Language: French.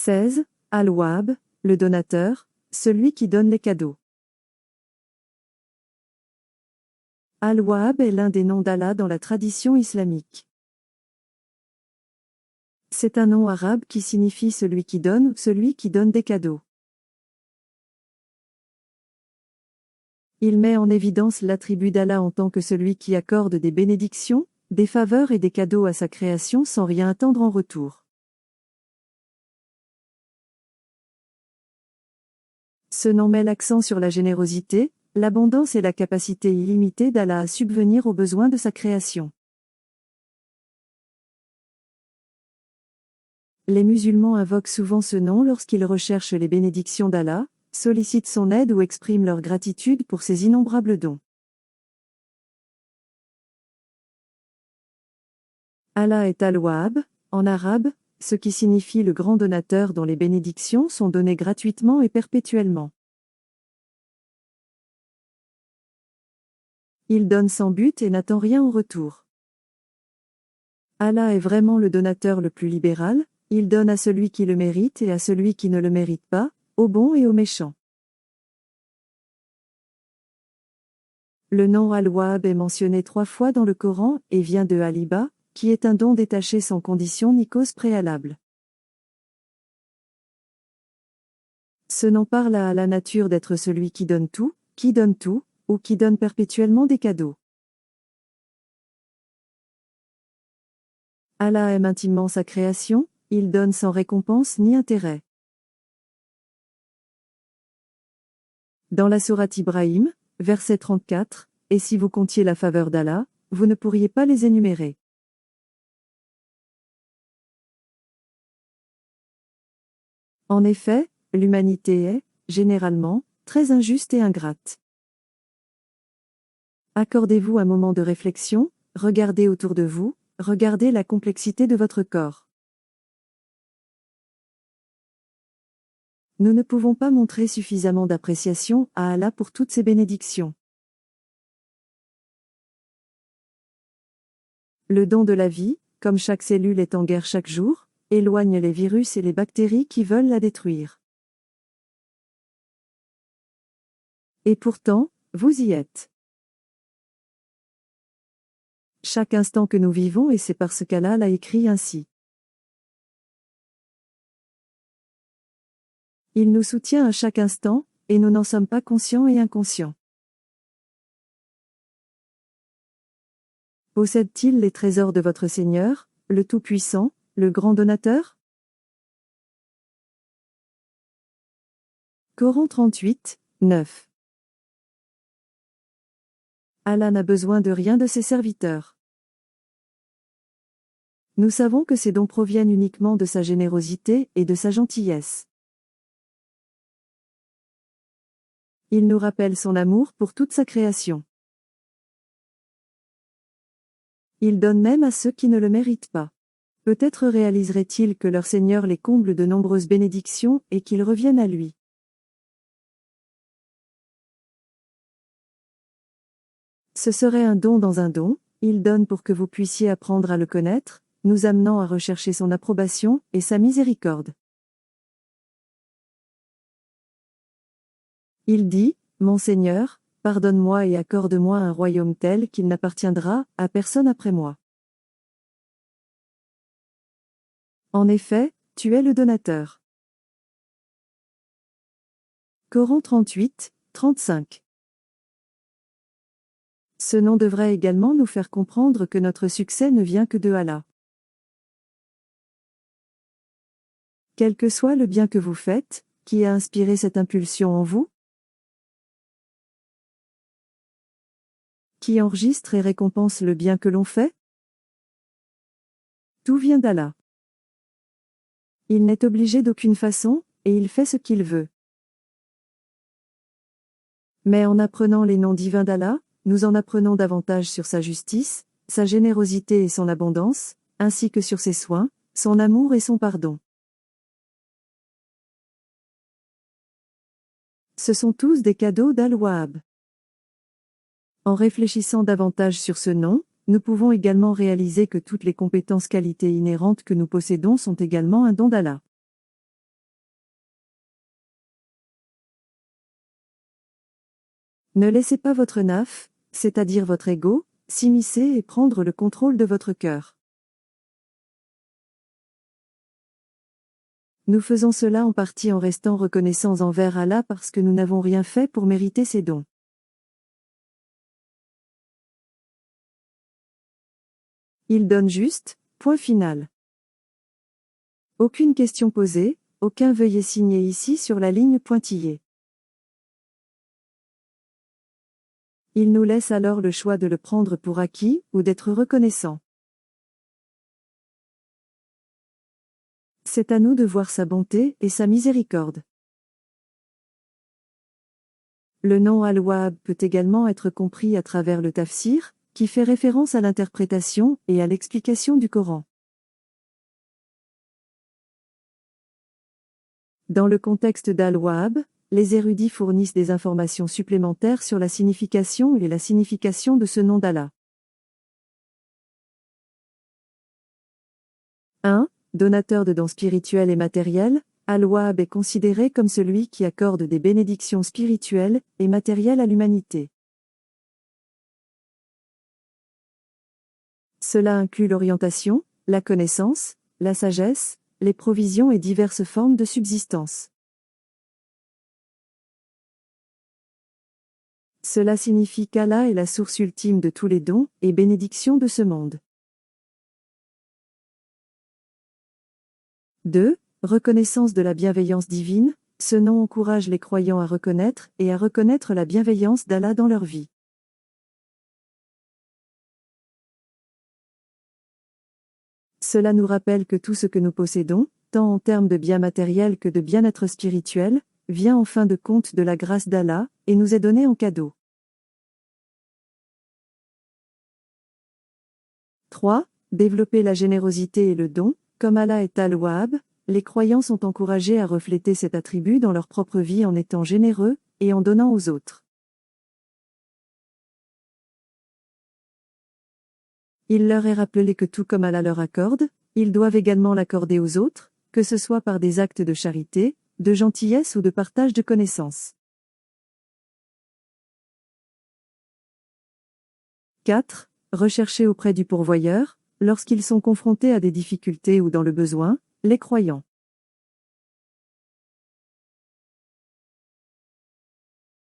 16. Al-Wahhab, le donateur, celui qui donne les cadeaux. Al-Wahhab est l'un des noms d'Allah dans la tradition islamique. C'est un nom arabe qui signifie celui qui donne ou celui qui donne des cadeaux. Il met en évidence l'attribut d'Allah en tant que celui qui accorde des bénédictions, des faveurs et des cadeaux à sa création sans rien attendre en retour. Ce nom met l'accent sur la générosité, l'abondance et la capacité illimitée d'Allah à subvenir aux besoins de sa création. Les musulmans invoquent souvent ce nom lorsqu'ils recherchent les bénédictions d'Allah, sollicitent son aide ou expriment leur gratitude pour ses innombrables dons. Allah est Al-Wahhab, en arabe, ce qui signifie le grand donateur dont les bénédictions sont données gratuitement et perpétuellement. Il donne sans but et n'attend rien en retour. Allah est vraiment le donateur le plus libéral, il donne à celui qui le mérite et à celui qui ne le mérite pas, aux bons et aux méchants. Le nom Al-Wahhab est mentionné 3 fois dans le Coran et vient de Al-Hiba, qui est un don détaché sans condition ni cause préalable. Ce nom parle à la nature d'être celui qui donne tout, ou qui donne perpétuellement des cadeaux. Allah aime intimement sa création, il donne sans récompense ni intérêt. Dans la sourate Ibrahim, verset 34, « Et si vous comptiez la faveur d'Allah, vous ne pourriez pas les énumérer. » En effet, l'humanité est, généralement, très injuste et ingrate. Accordez-vous un moment de réflexion, regardez autour de vous, regardez la complexité de votre corps. Nous ne pouvons pas montrer suffisamment d'appréciation à Allah pour toutes ses bénédictions. Le don de la vie, comme chaque cellule est en guerre chaque jour, éloigne les virus et les bactéries qui veulent la détruire. Et pourtant, vous y êtes. Chaque instant que nous vivons et c'est parce qu'Allah l'a écrit ainsi. Il nous soutient à chaque instant, et nous n'en sommes pas conscients et inconscients. Possède-t-il les trésors de votre Seigneur, le Tout-Puissant, le grand donateur? Coran 38, 9. Allah n'a besoin de rien de ses serviteurs. Nous savons que ces dons proviennent uniquement de sa générosité et de sa gentillesse. Il nous rappelle son amour pour toute sa création. Il donne même à ceux qui ne le méritent pas. Peut-être réaliserait-il que leur Seigneur les comble de nombreuses bénédictions et qu'ils reviennent à lui. Ce serait un don dans un don, il donne pour que vous puissiez apprendre à le connaître, nous amenant à rechercher son approbation et sa miséricorde. Il dit, « Mon Seigneur, pardonne-moi et accorde-moi un royaume tel qu'il n'appartiendra à personne après moi. » En effet, tu es le donateur. Coran 38, 35. Ce nom devrait également nous faire comprendre que notre succès ne vient que de Allah. Quel que soit le bien que vous faites, qui a inspiré cette impulsion en vous? Qui enregistre et récompense le bien que l'on fait? Tout vient d'Allah. Il n'est obligé d'aucune façon, et il fait ce qu'il veut. Mais en apprenant les noms divins d'Allah, nous en apprenons davantage sur sa justice, sa générosité et son abondance, ainsi que sur ses soins, son amour et son pardon. Ce sont tous des cadeaux d'Al-Wahhab. En réfléchissant davantage sur ce nom, nous pouvons également réaliser que toutes les compétences qualités inhérentes que nous possédons sont également un don d'Allah. Ne laissez pas votre naf, c'est-à-dire votre ego, s'immiscer et prendre le contrôle de votre cœur. Nous faisons cela en partie en restant reconnaissants envers Allah parce que nous n'avons rien fait pour mériter ses dons. Il donne juste, point final. Aucune question posée, aucun veuillez signer ici sur la ligne pointillée. Il nous laisse alors le choix de le prendre pour acquis, ou d'être reconnaissant. C'est à nous de voir sa bonté et sa miséricorde. Le nom Al-Wahhab peut également être compris à travers le tafsir, qui fait référence à l'interprétation et à l'explication du Coran. Dans le contexte d'Al-Wahhab, les érudits fournissent des informations supplémentaires sur la signification et la signification de ce nom d'Allah. 1. Donateur de dons spirituels et matériels, Al-Wahhab est considéré comme celui qui accorde des bénédictions spirituelles et matérielles à l'humanité. Cela inclut l'orientation, la connaissance, la sagesse, les provisions et diverses formes de subsistance. Cela signifie qu'Allah est la source ultime de tous les dons et bénédictions de ce monde. 2. Reconnaissance de la bienveillance divine, ce nom encourage les croyants à reconnaître la bienveillance d'Allah dans leur vie. Cela nous rappelle que tout ce que nous possédons, tant en termes de biens matériels que de bien-être spirituel, vient en fin de compte de la grâce d'Allah, et nous est donné en cadeau. 3. Développer la générosité et le don, comme Allah est Al-Wahhab, les croyants sont encouragés à refléter cet attribut dans leur propre vie en étant généreux, et en donnant aux autres. Il leur est rappelé que tout comme Allah leur accorde, ils doivent également l'accorder aux autres, que ce soit par des actes de charité, de gentillesse ou de partage de connaissances. 4. Rechercher auprès du pourvoyeur, lorsqu'ils sont confrontés à des difficultés ou dans le besoin, les croyants.